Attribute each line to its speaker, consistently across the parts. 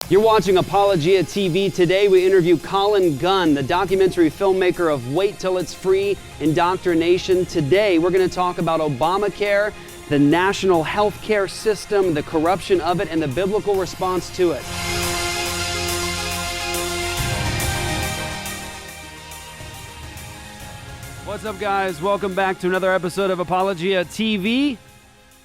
Speaker 1: You're watching Apologia TV. Today we interview Colin Gunn, the documentary filmmaker of Wait Till It's Free, Indoctrination. Today we're going to talk about Obamacare, the national health care system, the corruption of it, and the biblical response to it. What's up, guys? Welcome back to another episode of Apologia TV.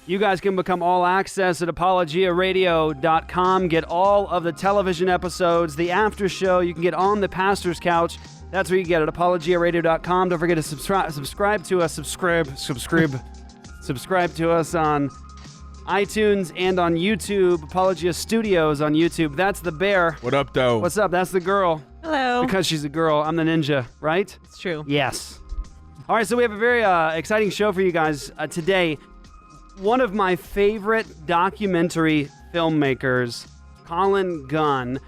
Speaker 1: You guys can become all access at apologiaradio.com. Get all of the television episodes, the after show. You can get on the pastor's couch. That's where you get it, apologiaradio.com. Don't forget to subscribe to us. Subscribe to us on iTunes and on YouTube. Apologia Studios on YouTube. That's the bear.
Speaker 2: What up, though?
Speaker 1: What's up? That's the girl.
Speaker 3: Hello.
Speaker 1: Because she's a girl, I'm the ninja, right?
Speaker 3: It's true.
Speaker 1: Yes. All right, so we have a very exciting show for you guys today. One of my favorite documentary filmmakers, Colin Gunn.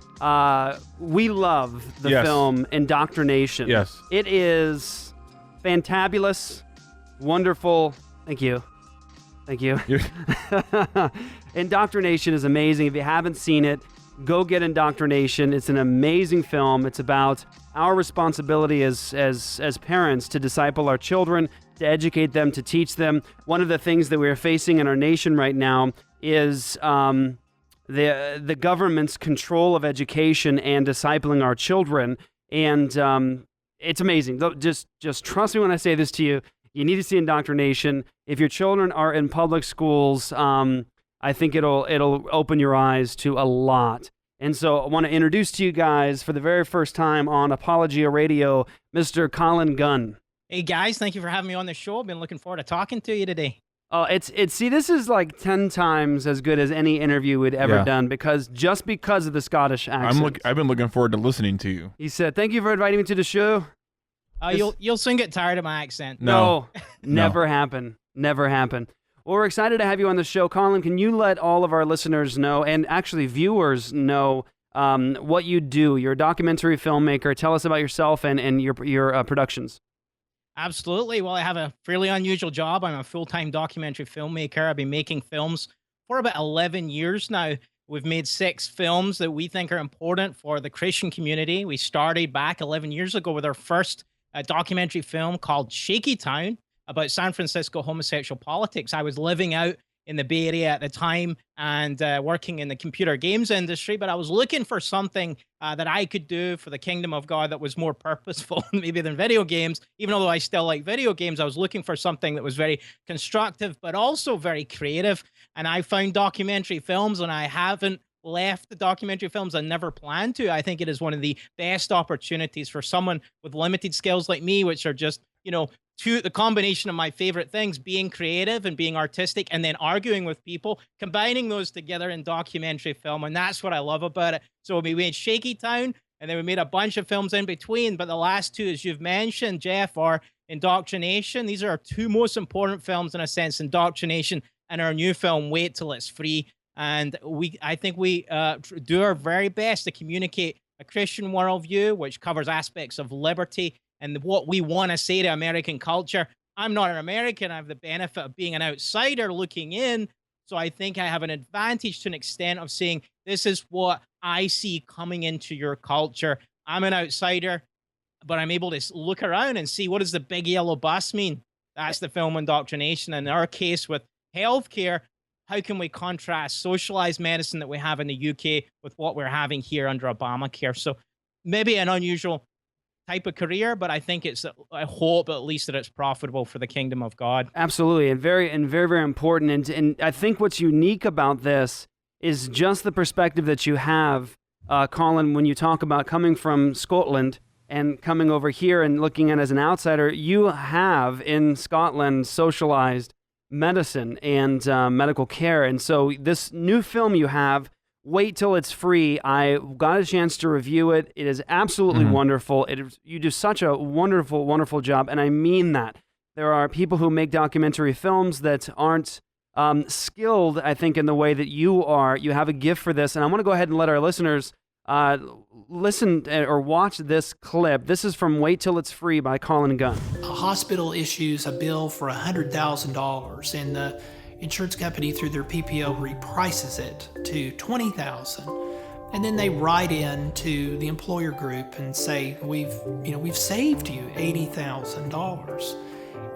Speaker 1: We love the film Indoctrination.
Speaker 2: Yes.
Speaker 1: It is fantabulous, wonderful. Thank you. Indoctrination is amazing. If you haven't seen it, go get Indoctrination. It's an amazing film. It's about our responsibility as parents to disciple our children, to educate them, to teach them. One of the things that we're facing in our nation right now is the government's control of education and discipling our children. And it's amazing. Just trust me when I say this to you. You need to see Indoctrination. If your children are in public schools, I think it'll open your eyes to a lot. And so I want to introduce to you guys for the very first time on Apologia Radio, Mr. Colin Gunn.
Speaker 3: Hey guys, thank you for having me on the show. I've been looking forward to talking to you today.
Speaker 1: Oh, see, this is like 10 times as good as any interview we'd ever done because of the Scottish accent.
Speaker 2: I've been looking forward to listening to you.
Speaker 1: He said, "Thank you for inviting me to the show."
Speaker 3: You'll soon get tired of my accent.
Speaker 1: No. Never happen. Never happen. Well, we're excited to have you on the show. Colin, can you let all of our listeners know, and actually viewers know, what you do? You're a documentary filmmaker. Tell us about yourself and your productions.
Speaker 3: Absolutely. Well, I have a fairly unusual job. I'm a full-time documentary filmmaker. I've been making films for about 11 years now. We've made 6 films that we think are important for the Christian community. We started back 11 years ago with our first documentary film called Shaky Town about San Francisco homosexual politics. I was living out in the Bay Area at the time and working in the computer games industry, but I was looking for something that I could do for the kingdom of God that was more purposeful maybe than video games. Even though I still like video games, I was looking for something that was very constructive, but also very creative. And I found documentary films, and I haven't left the documentary films. I never planned to. I think it is one of the best opportunities for someone with limited skills like me, which are just, the combination of my favorite things, being creative and being artistic and then arguing with people, combining those together in documentary film. And that's what I love about it. So we made Shaky Town, and then we made a bunch of films in between. But the last 2, as you've mentioned, Jeff, are Indoctrination. These are our 2 most important films in a sense, Indoctrination and our new film, Wait Till It's Free. And I think we do our very best to communicate a Christian worldview, which covers aspects of liberty and what we want to say to American culture. I'm not an American. I have the benefit of being an outsider looking in. So I think I have an advantage to an extent of saying, this is what I see coming into your culture. I'm an outsider, but I'm able to look around and see, what does the big yellow bus mean? That's the film Indoctrination. In our case with healthcare, how can we contrast socialized medicine that we have in the UK with what we're having here under Obamacare? So maybe an unusual type of career, but I think I hope at least that it's profitable for the kingdom of God.
Speaker 1: Absolutely, and very, very important. And I think what's unique about this is just the perspective that you have, Colin, when you talk about coming from Scotland and coming over here and looking at it as an outsider. You have in Scotland socialized medicine and medical care, and so this new film you have, Wait Till It's Free. I got a chance to review it. It is absolutely wonderful. You do such a wonderful, wonderful job, and I mean that. There are people who make documentary films that aren't skilled, I think, in the way that you are. You have a gift for this, and I want to go ahead and let our listeners listen or watch this clip. This is from Wait Till It's Free by Colin Gunn.
Speaker 4: A hospital issues a bill for $100,000, and the insurance company, through their PPO, reprices it to $20,000. And then they write in to the employer group and say, we've saved you $80,000.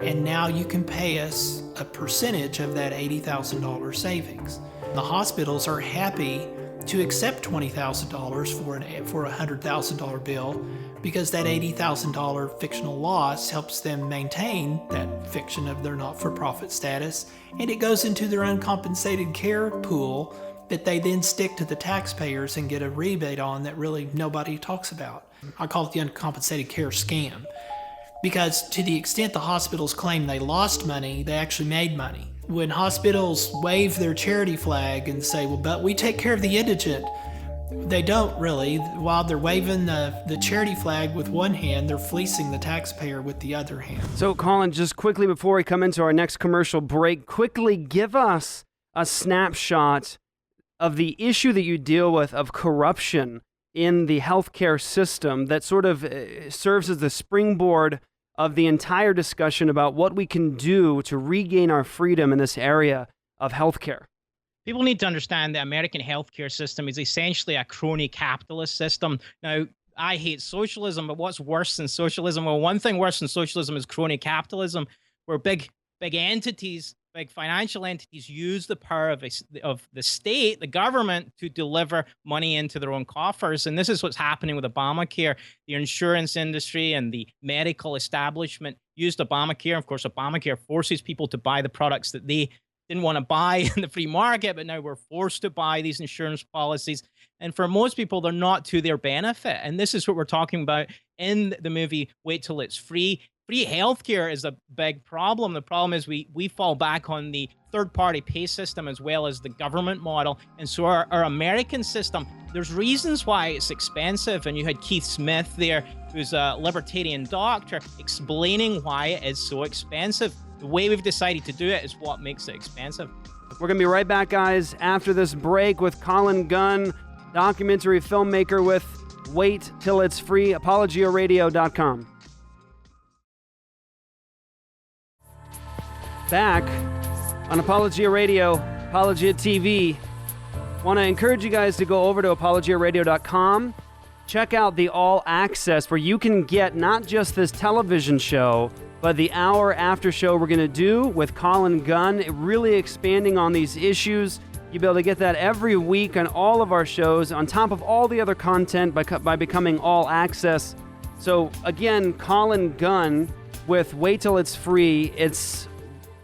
Speaker 4: And now you can pay us a percentage of that $80,000 savings. The hospitals are happy to accept $20,000 for a $100,000 bill because that $80,000 fictional loss helps them maintain that fiction of their not-for-profit status, and it goes into their uncompensated care pool that they then stick to the taxpayers and get a rebate on that really nobody talks about. I call it the uncompensated care scam. Because to the extent the hospitals claim they lost money, they actually made money. When hospitals wave their charity flag and say, well, but we take care of the indigent, they don't really. While they're waving the charity flag with one hand, they're fleecing the taxpayer with the other hand.
Speaker 1: So, Colin, just quickly before we come into our next commercial break, quickly give us a snapshot of the issue that you deal with of corruption in the healthcare system that sort of serves as the springboard of the entire discussion about what we can do to regain our freedom in this area of healthcare.
Speaker 3: People need to understand the American healthcare system is essentially a crony capitalist system. Now, I hate socialism, but what's worse than socialism? Well, one thing worse than socialism is crony capitalism, where big entities, big financial entities use the power of the state, the government, to deliver money into their own coffers. And this is what's happening with Obamacare. The insurance industry and the medical establishment used Obamacare. Of course, Obamacare forces people to buy the products that they didn't want to buy in the free market, but now we're forced to buy these insurance policies. And for most people, they're not to their benefit. And this is what we're talking about in the movie Wait Till It's Free. Free healthcare is a big problem. The problem is we fall back on the third-party pay system as well as the government model. And so our American system, there's reasons why it's expensive. And you had Keith Smith there, who's a libertarian doctor, explaining why it is so expensive. The way we've decided to do it is what makes it expensive.
Speaker 1: We're going to be right back, guys, after this break with Colin Gunn, documentary filmmaker with Wait Till It's Free, apologiaradio.com. Back on Apologia Radio, Apologia TV. Want to encourage you guys to go over to apologiaradio.com. Check out the All Access, where you can get not just this television show, but the hour after show we're going to do with Colin Gunn, really expanding on these issues. You'll be able to get that every week on all of our shows, on top of all the other content by becoming All Access. So again, Colin Gunn with Wait Till It's Free. It's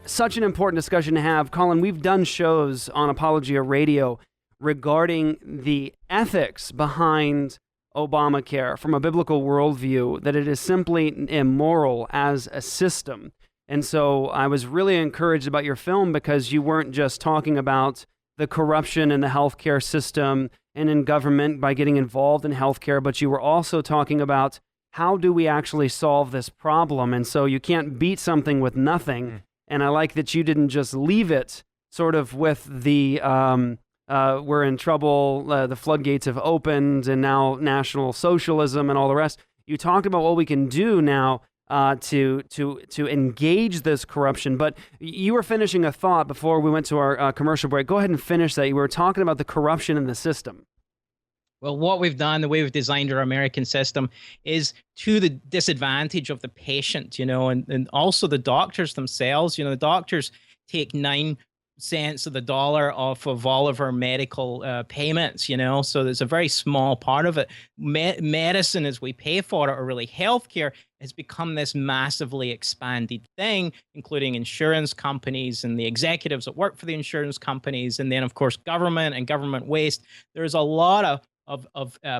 Speaker 1: such an important discussion to have. Colin, we've done shows on Apologia Radio regarding the ethics behind Obamacare from a biblical worldview, that it is simply immoral as a system. And so I was really encouraged about your film because you weren't just talking about the corruption in the healthcare system and in government by getting involved in healthcare, but you were also talking about how do we actually solve this problem. And so you can't beat something with nothing. And I like that you didn't just leave it sort of with the we're in trouble, the floodgates have opened, and now National Socialism and all the rest. You talked about what we can do now to engage this corruption. But you were finishing a thought before we went to our commercial break. Go ahead and finish that. You were talking about the corruption in the system.
Speaker 3: Well, what we've done, the way we've designed our American system, is to the disadvantage of the patient, and also the doctors themselves. The doctors take 9 cents of the dollar off of all of our medical payments, so there's a very small part of it. Medicine, as we pay for it, or really healthcare, has become this massively expanded thing, including insurance companies and the executives that work for the insurance companies, and then, of course, government and government waste. There's a lot of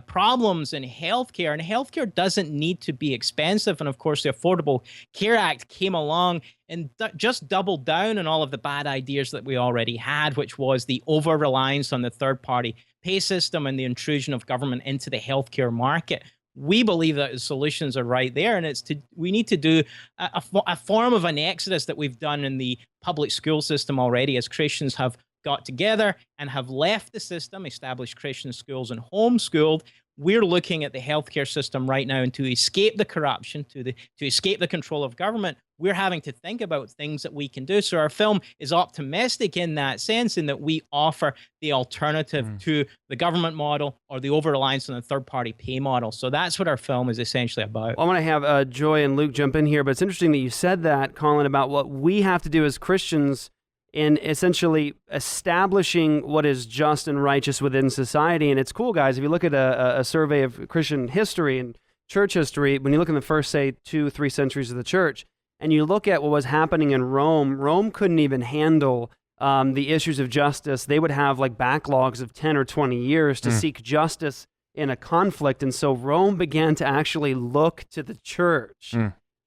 Speaker 3: problems in healthcare, and healthcare doesn't need to be expensive. And of course, the Affordable Care Act came along and just doubled down on all of the bad ideas that we already had, which was the over-reliance on the third-party pay system and the intrusion of government into the healthcare market. We believe that the solutions are right there, and we need to do a form of an exodus that we've done in the public school system already, as Christians have got together and have left the system, established Christian schools and homeschooled. we're looking at the healthcare system right now, and to escape the corruption, to escape the control of government, we're having to think about things that we can do. So our film is optimistic in that sense, in that we offer the alternative to the government model or the over-reliance on the third-party pay model. So that's what our film is essentially about.
Speaker 1: Well, I want to have Joy and Luke jump in here, but it's interesting that you said that, Colin, about what we have to do as Christians in essentially establishing what is just and righteous within society. And it's cool, guys, if you look at a survey of Christian history and church history, when you look in the first, say, 2-3 centuries of the church, and you look at what was happening in Rome, Rome couldn't even handle the issues of justice. They would have like backlogs of 10 or 20 years to seek justice in a conflict. And so Rome began to actually look to the church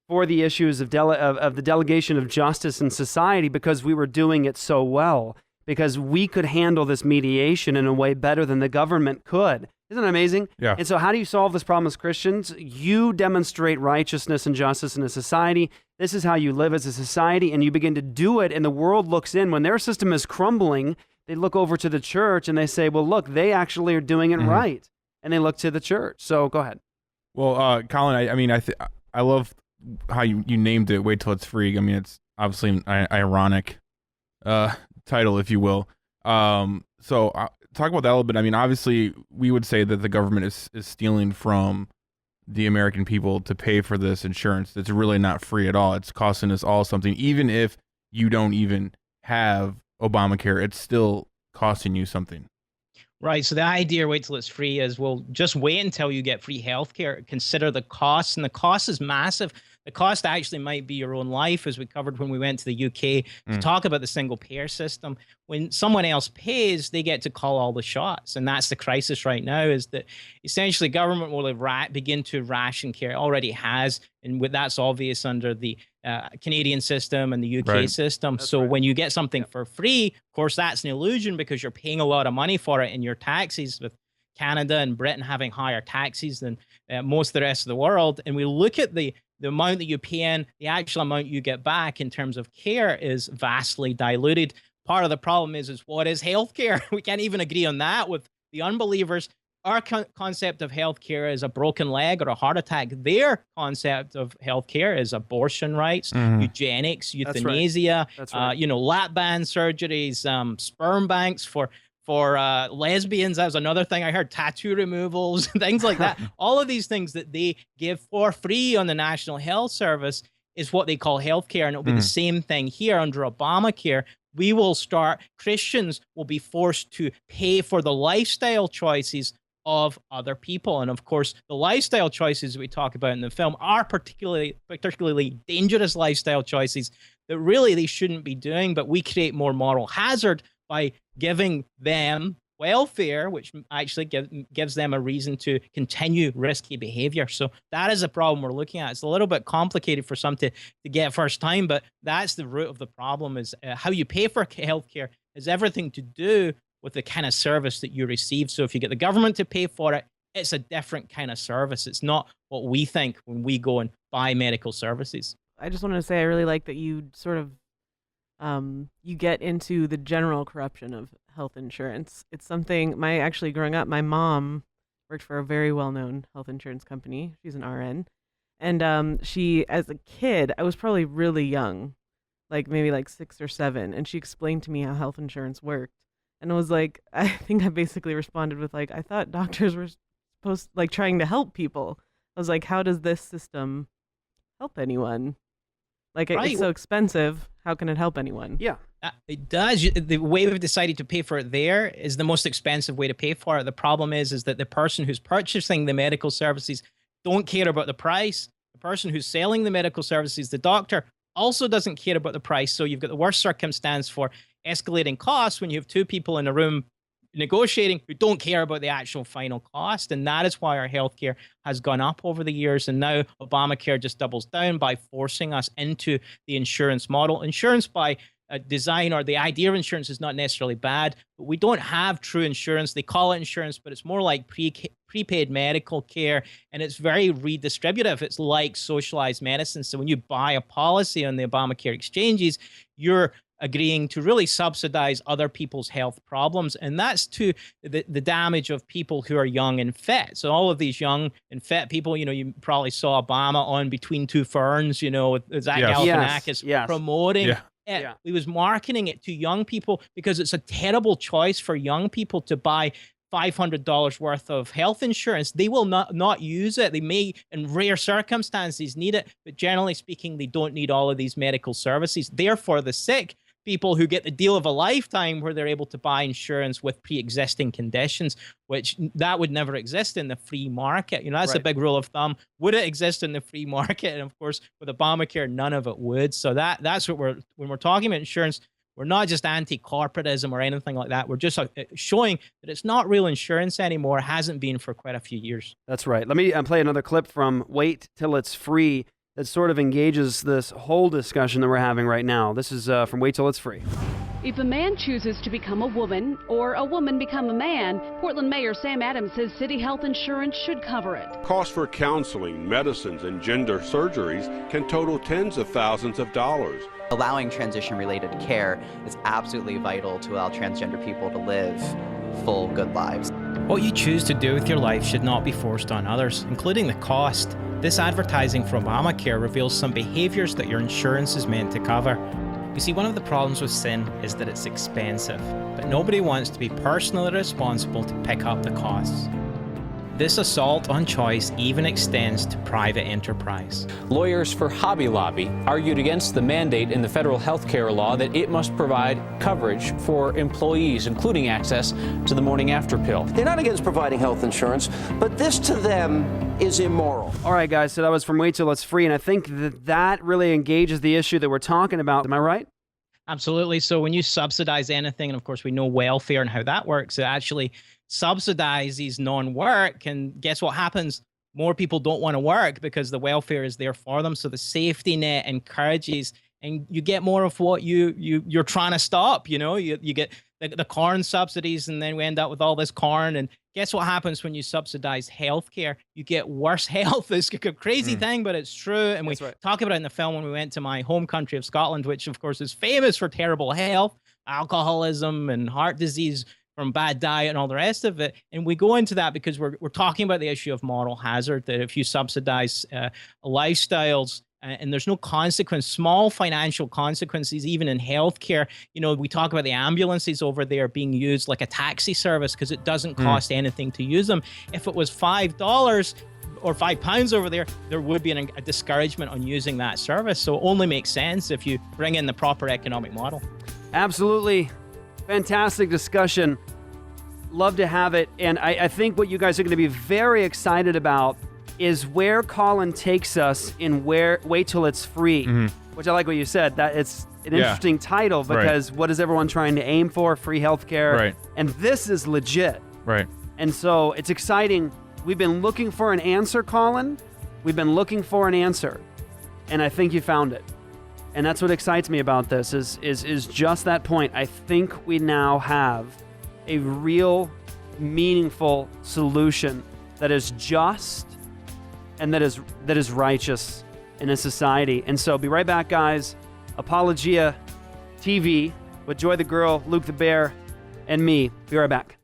Speaker 1: for the issues of the delegation of justice in society, because we were doing it so well, because we could handle this mediation in a way better than the government could. Isn't that amazing?
Speaker 2: Yeah.
Speaker 1: And so how do you solve this problem as Christians? You demonstrate righteousness and justice in a society. This is how you live as a society, and you begin to do it, and the world looks in. When their system is crumbling, they look over to the church and they say, well, look, they actually are doing it right. And they look to the church. So go ahead.
Speaker 2: Well, Colin, I love how you named it, Wait Till It's Free. I mean, it's obviously an ironic title, if you will. So talk about that a little bit. I mean, obviously, we would say that the government is stealing from the American people to pay for this insurance. It's really not free at all. It's costing us all something. Even if you don't even have Obamacare, it's still costing you something.
Speaker 3: Right. So the idea, wait till it's free, is, well, just wait until you get free healthcare. Consider the cost, and the cost is massive. The cost actually might be your own life, as we covered when we went to the UK to talk about the single payer system. When someone else pays, they get to call all the shots. And that's the crisis right now, is that essentially government will begin to ration care. It already has. And that's obvious under the Canadian system and the UK system. That's so when you get something for free, of course, that's an illusion, because you're paying a lot of money for it in your taxes, with Canada and Britain having higher taxes than most of the rest of the world. And we look at the amount that you pay in, the actual amount you get back in terms of care is vastly diluted. Part of the problem is what is healthcare? We can't even agree on that with the unbelievers. Our concept of healthcare is a broken leg or a heart attack. Their concept of healthcare is abortion rights, eugenics, euthanasia, lap band surgeries, sperm banks for lesbians. That was another thing I heard, tattoo removals, things like that. All of these things that they give for free on the National Health Service is what they call healthcare. And it'll be the same thing here under Obamacare. Christians will be forced to pay for the lifestyle choices of other people. And of course, the lifestyle choices we talk about in the film are particularly dangerous lifestyle choices that really they shouldn't be doing, but we create more moral hazard by giving them welfare, which actually gives them a reason to continue risky behavior. So that is a problem we're looking at. It's a little bit complicated for some to get first time, but that's the root of the problem, is how you pay for healthcare has everything to do with the kind of service that you receive. So if you get the government to pay for it, it's a different kind of service. It's not what we think when we go and buy medical services.
Speaker 5: I just wanted to say I really like that you sort of you get into the general corruption of health insurance. It's something, growing up, my mom worked for a very well-known health insurance company. She's an RN. And she, as a kid, I was probably really young, like maybe like 6 or 7. And she explained to me how health insurance worked. And it was like, I think I basically responded with like, I thought doctors were trying to help people. I was like, how does this system help anyone? Like, it's so expensive. How can it help anyone?
Speaker 1: Yeah.
Speaker 3: It does. The way we've decided to pay for it there is the most expensive way to pay for it. The problem is that the person who's purchasing the medical services don't care about the price. The person who's selling the medical services, the doctor, also doesn't care about the price. So you've got the worst circumstance for escalating costs when you have two people in a room negotiating who don't care about the actual final cost. And that is why our healthcare has gone up over the years. And now Obamacare just doubles down by forcing us into the insurance model. Insurance by design, or the idea of insurance, is not necessarily bad, but we don't have true insurance. They call it insurance, but it's more like prepaid medical care, and it's very redistributive. It's like socialized medicine. So when you buy a policy on the Obamacare exchanges, you're agreeing to really subsidize other people's health problems. And that's to the damage of people who are young and fit. So all of these young and fit people, you probably saw Obama on Between Two Ferns, with Zach Galifianakis promoting it.
Speaker 1: Yeah.
Speaker 3: He was marketing it to young people because it's a terrible choice for young people to buy $500 worth of health insurance. They will not use it. They may, in rare circumstances, need it, but generally speaking, they don't need all of these medical services. Therefore, the sick people who get the deal of a lifetime where they're able to buy insurance with pre-existing conditions, which that would never exist in the free market. That's a big rule of thumb. Would it exist in the free market? And of course, with Obamacare, none of it would. So that's what when we're talking about insurance, we're not just anti-corporatism or anything like that. We're just showing that it's not real insurance anymore. It hasn't been for quite a few years.
Speaker 1: That's right. Let me play another clip from Wait Till It's Free that sort of engages this whole discussion that we're having right now. This is from Wait Till It's Free.
Speaker 6: If a man chooses to become a woman or a woman become a man, Portland Mayor Sam Adams says city health insurance should cover it.
Speaker 7: Costs for counseling, medicines, and gender surgeries can total tens of thousands of dollars.
Speaker 8: Allowing transition-related care is absolutely vital to allow transgender people to live full, good lives.
Speaker 3: What you choose to do with your life should not be forced on others, including the cost. This advertising for Obamacare reveals some behaviors that your insurance is meant to cover. You see, one of the problems with sin is that it's expensive, but nobody wants to be personally responsible to pick up the costs. This assault on choice even extends to private enterprise.
Speaker 9: Lawyers for Hobby Lobby argued against the mandate in the federal health care law that it must provide coverage for employees, including access to the morning after pill.
Speaker 10: They're not against providing health insurance, but this to them is immoral.
Speaker 1: All right, guys, so that was from Wait Till It's Free, and I think that really engages the issue that we're talking about. Am I right?
Speaker 3: Absolutely. So when you subsidize anything, and of course we know welfare and how that works, it actually subsidizes non-work, and guess what happens? More people don't want to work because the welfare is there for them. So the safety net encourages, and you get more of what you're trying to stop. You get the corn subsidies, and then we end up with all this corn. And guess what happens when you subsidize healthcare? You get worse health. It's a crazy thing, but it's true. And we talk about it in the film when we went to my home country of Scotland, which of course is famous for terrible health, alcoholism, and heart disease from bad diet and all the rest of it. And we go into that because we're talking about the issue of moral hazard, that if you subsidize lifestyles and there's no consequence, small financial consequences, even in healthcare, we talk about the ambulances over there being used like a taxi service because it doesn't cost anything to use them. If it was $5 or £5 over there, there would be a discouragement on using that service. So it only makes sense if you bring in the proper economic model.
Speaker 1: Absolutely. Fantastic discussion. Love to have it. And I think what you guys are going to be very excited about is where Colin takes us in Wait Till It's Free, which I like what you said, that it's an interesting title because what is everyone trying to aim for? Free healthcare.
Speaker 2: Right.
Speaker 1: And this is legit.
Speaker 2: Right.
Speaker 1: And so it's exciting. We've been looking for an answer, Colin. We've been looking for an answer. And I think you found it. And that's what excites me about this is just that point. I think we now have a real, meaningful solution that is just and that is righteous in a society. And so be right back, guys. Apologia TV with Joy the Girl, Luke the Bear, and me. Be right back.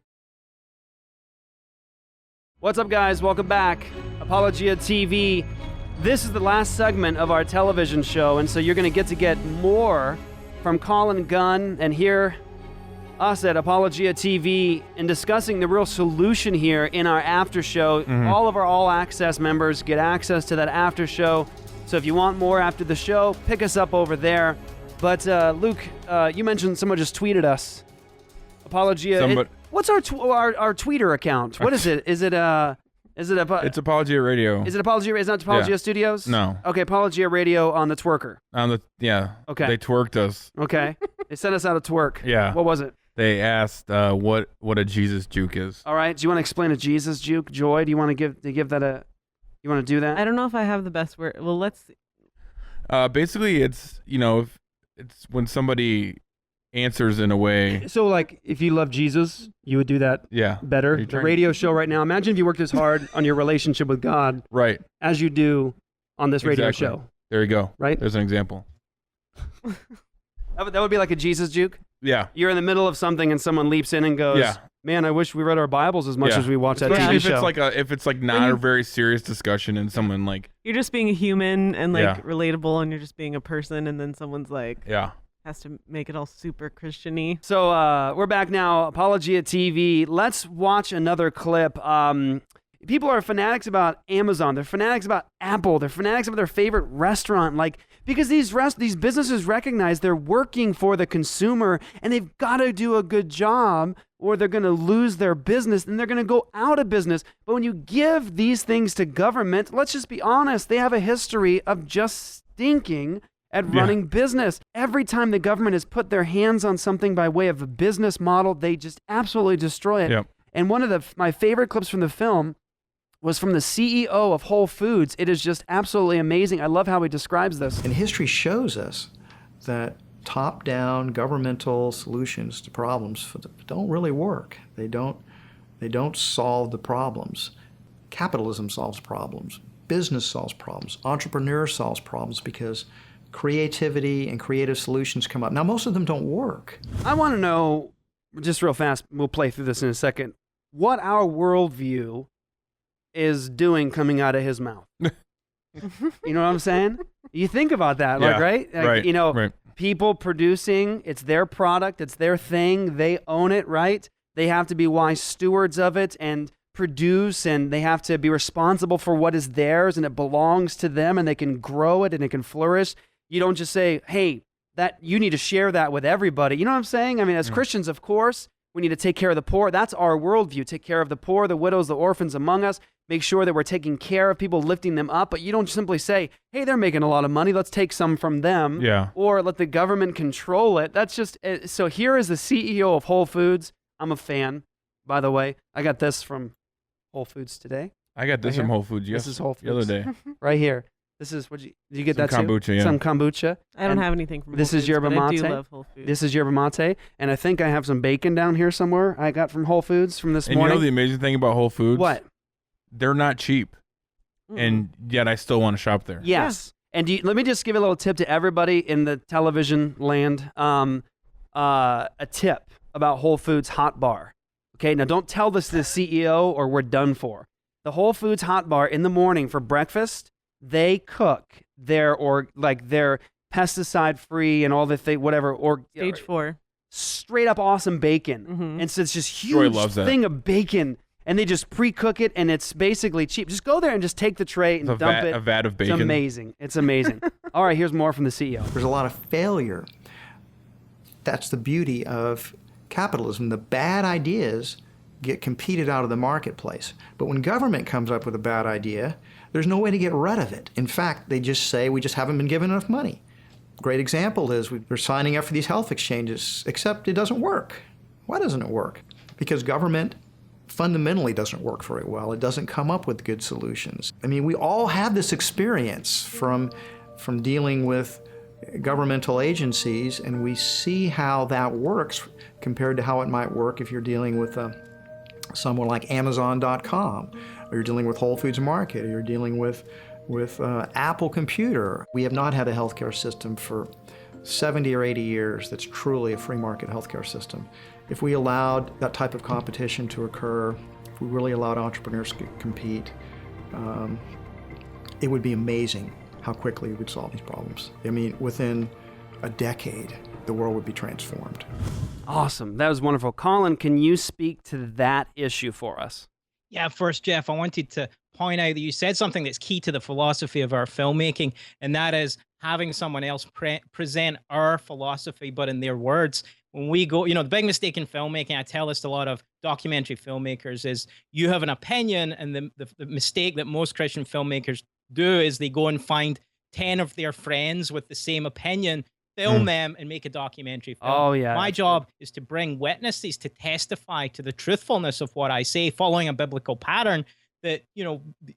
Speaker 1: What's up, guys? Welcome back. Apologia TV. This is the last segment of our television show, and so you're going to get more from Colin Gunn and hear us at Apologia TV and discussing the real solution here in our after show. All of our All Access members get access to that after show. So if you want more after the show, pick us up over there. But Luke, you mentioned someone just tweeted us. Apologia. What's our Twitter account? What is it? Is it
Speaker 2: It's Apologia Radio.
Speaker 1: Is it Apologia? Is it not Apologia Studios?
Speaker 2: No.
Speaker 1: Okay, Apologia Radio on the twerker.
Speaker 2: Okay. They twerked us.
Speaker 1: Okay. They sent us out a twerk.
Speaker 2: Yeah.
Speaker 1: What was it?
Speaker 2: They asked what a Jesus juke is.
Speaker 1: All right. Do you want to explain a Jesus juke, Joy? Do you want to give that a? You want to do that?
Speaker 5: I don't know if I have the best word. Well, let's see.
Speaker 2: Basically, it's it's when somebody answers in a way.
Speaker 1: So, like, if you love Jesus, you would do that better. The radio show right now. Imagine if you worked as hard on your relationship with God,
Speaker 2: right,
Speaker 1: as you do on this radio show.
Speaker 2: There you go.
Speaker 1: Right.
Speaker 2: There's an example.
Speaker 1: That would be like a Jesus juke.
Speaker 2: Yeah.
Speaker 1: You're in the middle of something and someone leaps in and goes,
Speaker 2: Yeah.
Speaker 1: man, I wish we read our Bibles as much as we watch that
Speaker 2: Especially
Speaker 1: TV show.
Speaker 2: if it's like not a very serious discussion and someone like
Speaker 5: You're just being a human and like relatable, and you're just being a person, and then someone's like has to make it all super Christian-y.
Speaker 1: So we're back now, Apologia TV. Let's watch another clip. People are fanatics about Amazon. They're fanatics about Apple. They're fanatics about their favorite restaurant. Like, because these businesses recognize they're working for the consumer and they've got to do a good job or they're going to lose their business and they're going to go out of business. But when you give these things to government, let's just be honest, they have a history of just stinking at running business. Every time the government has put their hands on something by way of a business model, they just absolutely destroy it.
Speaker 2: Yep.
Speaker 1: And one of my favorite clips from the film was from the CEO of Whole Foods. It is just absolutely amazing. I love how he describes this.
Speaker 11: And history shows us that top-down governmental solutions to problems don't really work. They don't solve the problems. Capitalism solves problems. Business solves problems. Entrepreneur solves problems because creativity and creative solutions come up. Now, most of them don't work.
Speaker 1: I want to know, just real fast, we'll play through this in a second, what our worldview is doing coming out of his mouth. You know what I'm saying? You think about that, like, right? Like,
Speaker 2: right.
Speaker 1: You know,
Speaker 2: right.
Speaker 1: People producing, it's their product, it's their thing, they own it, right? They have to be wise stewards of it and produce, and they have to be responsible for what is theirs, and it belongs to them, and they can grow it and it can flourish. You don't just say, hey, that you need to share that with everybody. You know what I'm saying? I mean, as Christians, of course, we need to take care of the poor. That's our worldview. Take care of the poor, the widows, the orphans among us. Make sure that we're taking care of people, lifting them up. But you don't simply say, hey, they're making a lot of money. Let's take some from them.
Speaker 2: Yeah.
Speaker 1: Or let the government control it. That's just, so here is the CEO of Whole Foods. I'm a fan, by the way. I got this from Whole Foods today.
Speaker 2: I got this
Speaker 1: Right
Speaker 2: from
Speaker 1: here.
Speaker 2: Whole Foods
Speaker 1: This is Whole
Speaker 2: the other
Speaker 1: Foods.
Speaker 2: day.
Speaker 1: Right here. This is, did you get
Speaker 2: Some
Speaker 1: that too?
Speaker 2: kombucha, yeah.
Speaker 1: Some kombucha.
Speaker 5: I don't
Speaker 1: And
Speaker 5: have anything from
Speaker 1: this
Speaker 5: Whole
Speaker 1: is
Speaker 5: Foods,
Speaker 1: yerba
Speaker 5: but I
Speaker 1: mate.
Speaker 5: do love Whole Foods.
Speaker 1: This is yerba mate, and I think I have some bacon down here somewhere I got from Whole Foods from this
Speaker 2: And
Speaker 1: morning.
Speaker 2: you know the amazing thing about Whole Foods?
Speaker 1: What?
Speaker 2: They're not cheap. And yet I still want to shop there.
Speaker 1: Yes. And let me just give a little tip to everybody in the television land. A tip about Whole Foods Hot Bar. Okay, now don't tell this to the CEO or we're done for. The Whole Foods Hot Bar in the morning for breakfast, they cook their pesticide-free and all the thing, whatever.
Speaker 5: Stage 4.
Speaker 1: Straight up awesome bacon. And so it's just huge
Speaker 2: loves that.
Speaker 1: thing of bacon. And they just pre-cook it, and it's basically cheap. Just go there and just take the tray and dump it.
Speaker 2: A vat of bacon.
Speaker 1: It's amazing. It's amazing. All right, here's more from the CEO.
Speaker 11: There's a lot of failure. That's the beauty of capitalism. The bad ideas get competed out of the marketplace. But when government comes up with a bad idea, there's no way to get rid of it. In fact, they just say, we just haven't been given enough money. Great example is we're signing up for these health exchanges, except it doesn't work. Why doesn't it work? Because government fundamentally doesn't work very well. It doesn't come up with good solutions. I mean, we all have this experience from dealing with governmental agencies, and we see how that works compared to how it might work if you're dealing with someone like Amazon.com, or you're dealing with Whole Foods Market, or you're dealing with Apple Computer. We have not had a healthcare system for 70 or 80 years that's truly a free market healthcare system. If we allowed that type of competition to occur, if we really allowed entrepreneurs to compete, it would be amazing how quickly we would solve these problems. I mean, within a decade, the world would be transformed.
Speaker 1: Awesome. That was wonderful. Colin, can you speak to that issue for us?
Speaker 3: Yeah, first, Jeff, I wanted to point out that you said something that's key to the philosophy of our filmmaking, and that is having someone else present our philosophy, but in their words. When we go, the big mistake in filmmaking, I tell this to a lot of documentary filmmakers, is you have an opinion, and the mistake that most Christian filmmakers do is they go and find 10 of their friends with the same opinion, film them, and make a documentary film.
Speaker 1: Oh, yeah.
Speaker 3: My job is to bring witnesses to testify to the truthfulness of what I say, following a biblical pattern that,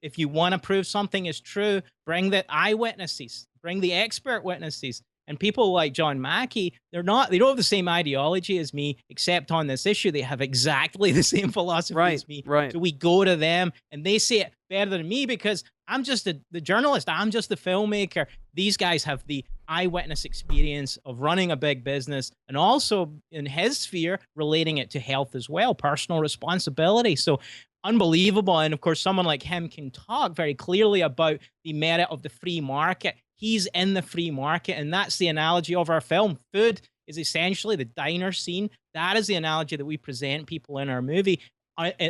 Speaker 3: if you want to prove something is true, bring the eyewitnesses, bring the expert witnesses. And people like John Mackey, they don't have the same ideology as me, except on this issue. They have exactly the same philosophy as me.
Speaker 1: Right.
Speaker 3: So we go to them, and they say it better than me because I'm just the journalist. I'm just the filmmaker. These guys have the eyewitness experience of running a big business, and also in his sphere, relating it to health as well, personal responsibility. So unbelievable. And of course, someone like him can talk very clearly about the merit of the free market. He's in the free market, and that's the analogy of our film. Food is essentially the diner scene. That is the analogy that we present people in our movie,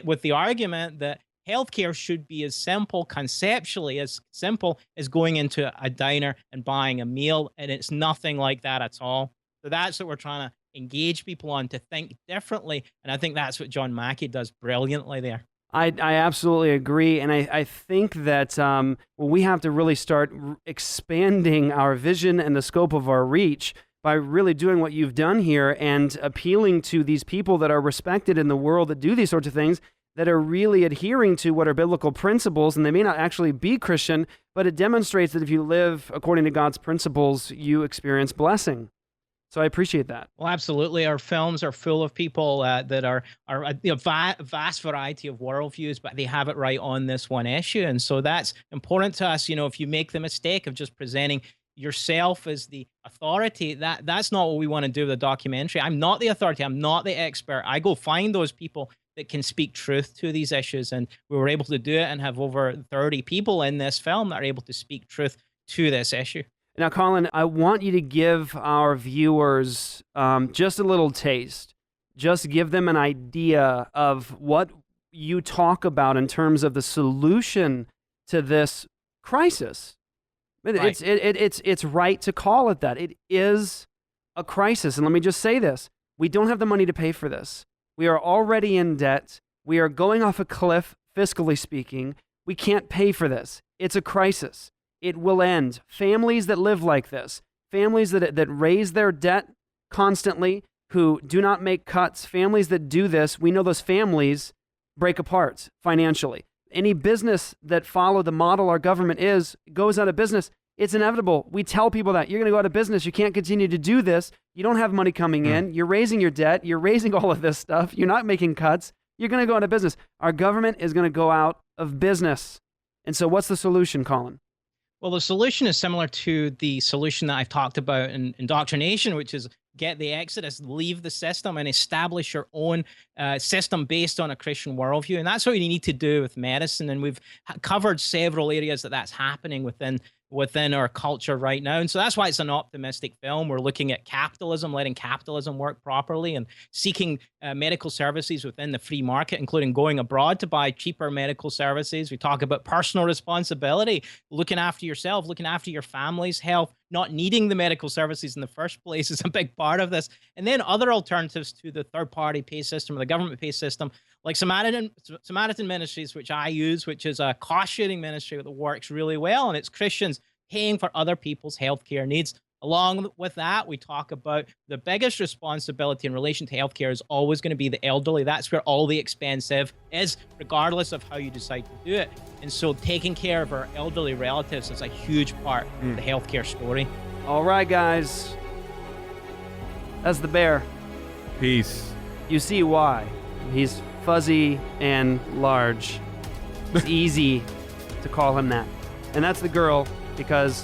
Speaker 3: with the argument that healthcare should be as simple, conceptually, as simple as going into a diner and buying a meal. And it's nothing like that at all. So that's what we're trying to engage people on, to think differently. And I think that's what John Mackey does brilliantly there.
Speaker 1: I absolutely agree. And I think that we have to really start expanding our vision and the scope of our reach by really doing what you've done here and appealing to these people that are respected in the world that do these sorts of things, that are really adhering to what are biblical principles. And they may not actually be Christian, but it demonstrates that if you live according to God's principles, you experience blessing. So I appreciate that.
Speaker 3: Well, absolutely. Our films are full of people that are a vast variety of worldviews, but they have it right on this one issue. And so that's important to us. If you make the mistake of just presenting yourself as the authority, that's not what we want to do with a documentary. I'm not the authority. I'm not the expert. I go find those people that can speak truth to these issues. And we were able to do it and have over 30 people in this film that are able to speak truth to this issue.
Speaker 1: Now, Colin, I want you to give our viewers just a little taste. Just give them an idea of what you talk about in terms of the solution to this crisis.
Speaker 3: Right.
Speaker 1: It's right to call it that. It is a crisis. And let me just say this. We don't have the money to pay for this. We are already in debt. We are going off a cliff, fiscally speaking. We can't pay for this. It's a crisis. It will end. Families that live like this, families that raise their debt constantly, who do not make cuts, families that do this, we know those families break apart financially. Any business that follow the model our government goes out of business. It's inevitable. We tell people that you're going to go out of business. You can't continue to do this. You don't have money coming in. You're raising your debt. You're raising all of this stuff. You're not making cuts. You're going to go out of business. Our government is going to go out of business. And so what's the solution, Colin?
Speaker 3: Well, the solution is similar to the solution that I've talked about in indoctrination, which is get the exodus, leave the system, and establish your own system based on a Christian worldview. And that's what you need to do with medicine. And we've covered several areas that's happening within our culture right now. And so that's why it's an optimistic film. We're looking at capitalism, letting capitalism work properly, and seeking medical services within the free market, including going abroad to buy cheaper medical services. We talk about personal responsibility, looking after yourself, looking after your family's health, not needing the medical services in the first place is a big part of this. And then other alternatives to the third-party pay system or the government pay system, like Samaritan Ministries, which I use, which is a cost-sharing ministry that works really well, and it's Christians paying for other people's healthcare needs. Along with that, we talk about the biggest responsibility in relation to healthcare is always going to be the elderly. That's where all the expensive is, regardless of how you decide to do it. And so taking care of our elderly relatives is a huge part of the healthcare story.
Speaker 1: All right, guys. That's the bear.
Speaker 2: Peace.
Speaker 1: You see why. He's fuzzy and large. It's easy to call him that. And that's the girl because...